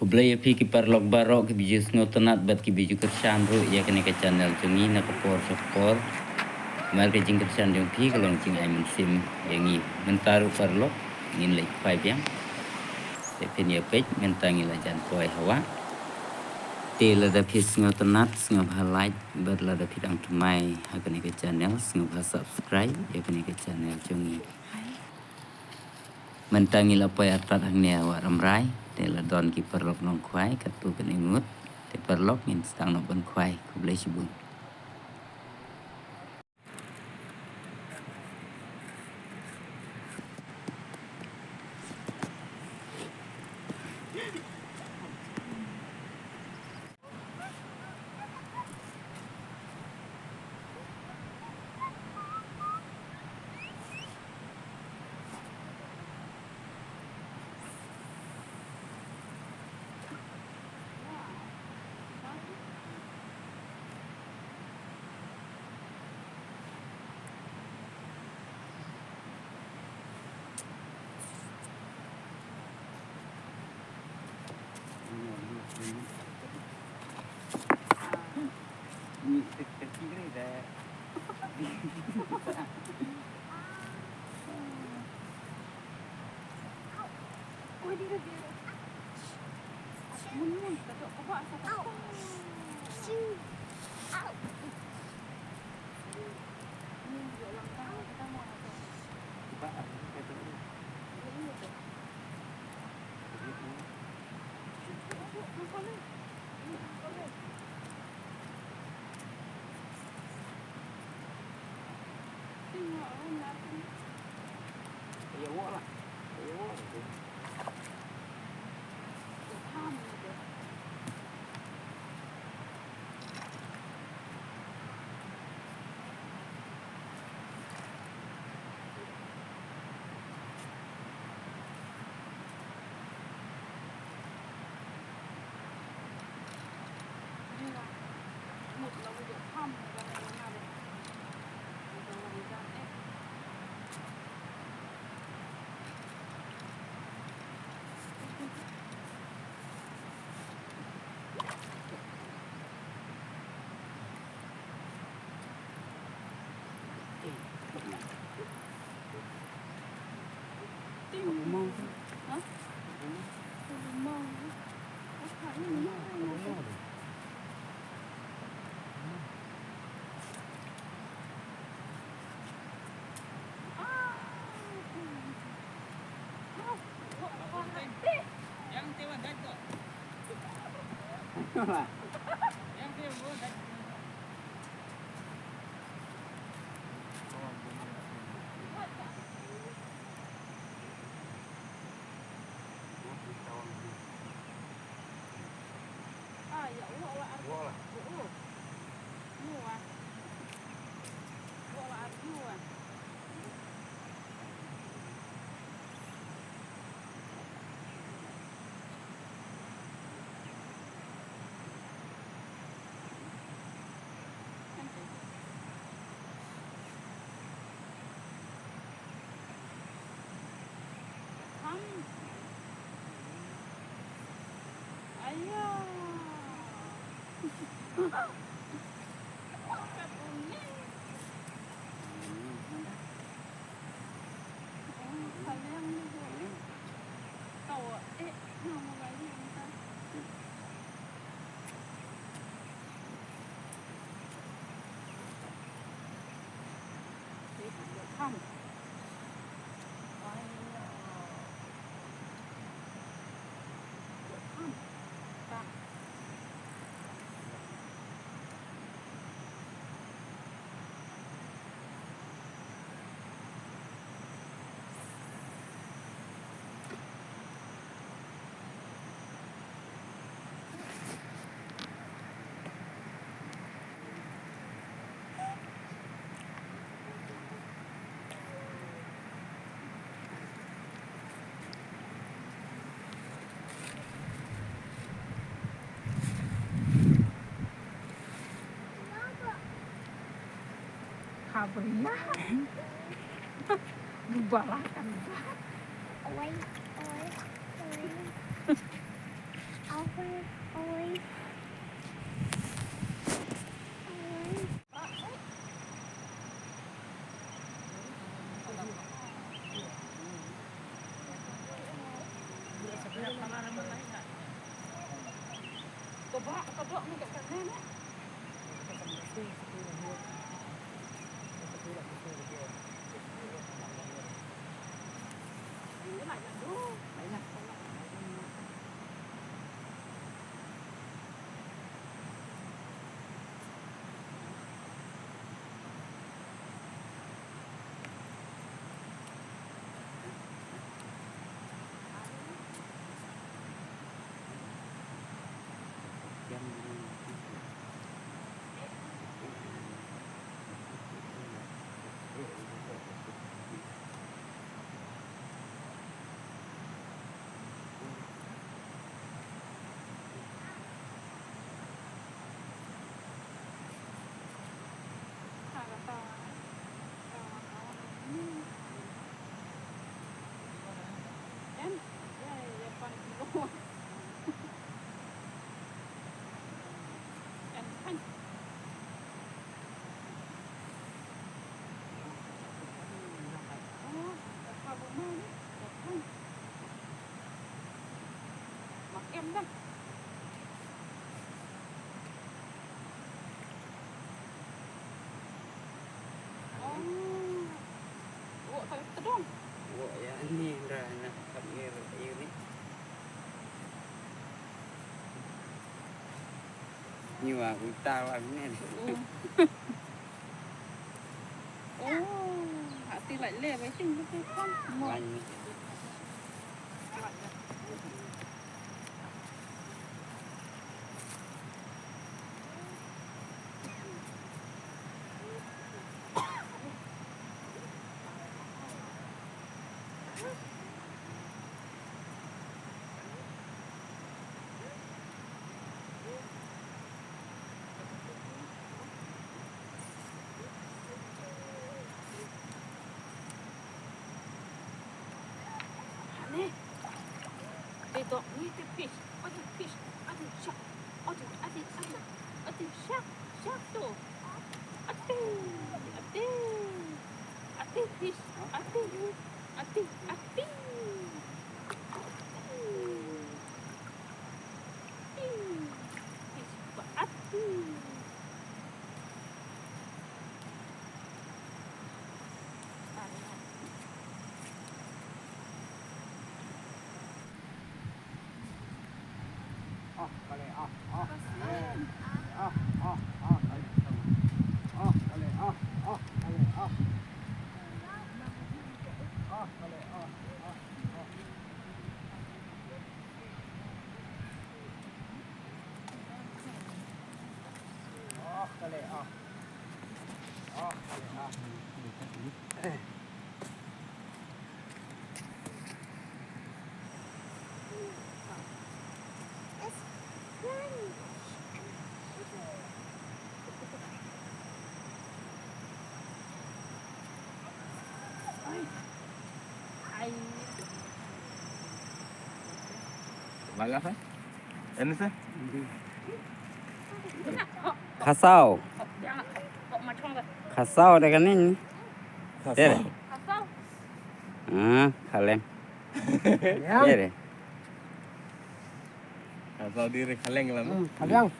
Kublai api ki parlok barok ki biju snotonat bat ki biju kersan ru ya kene ke channel jungi na kapor sokor mal ke jing kersan jong pi kalong jing ai sim yangi mentaru parlok ngin lek pai biang te pen ya pek mentangi la jan poi hawa te la da pis snotonat ngop halai bat la da pidang tumai ha kene ke channel ngop subscribe ya kene ke channel jungi mentangi la poi atat hang ne wa ramrai te la don ki perlok nong kwai katu kan ingut te perlok ngin stang no bon kwai ku blai sibun ni kecil ni dah Oh, dia dia. Mun tak ada apa apa. Siu. Au. Ni dia langkah kita mau apa? Pak kata ni ya wak lah ya wak mau Hah? Mau. Apa ini? Yang tewan dah tu. lah Yang tewan dah. Ah, ya Allah. wak lah Muah. Wah, muah. Ayah. Kabriah. Bubalah kan. Oi, oi, oi. Away, away. Kodok ni kat sana nak. Makan dah. Oh, tak terung. Wah, ya ni dah nak kamera air ni. Ni wah utah wah ni. Oh, hati lại le với chừng cái con. Banyak. They don't need the fish. Fish. Shark. Shark tu. Fish. Balas Ini sah. Khasau. Khasau dah kan ni. Deh. Kaleng. Deh. Asal diri kaleng lah. Kaleng.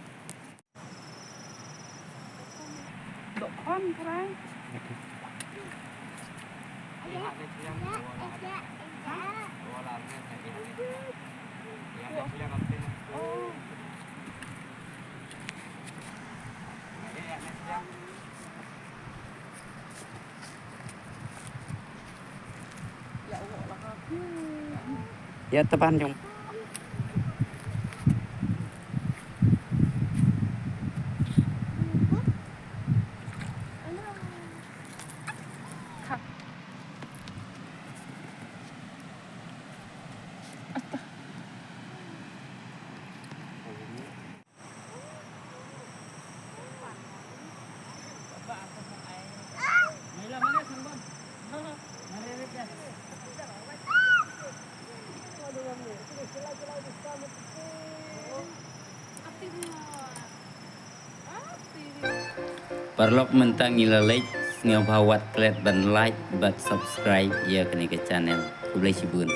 Độ con thôi. Ya tepan jom. Perlok mentang ila like ngau bawat klet ban like but subscribe ya kini ke channel. Kublai sibun.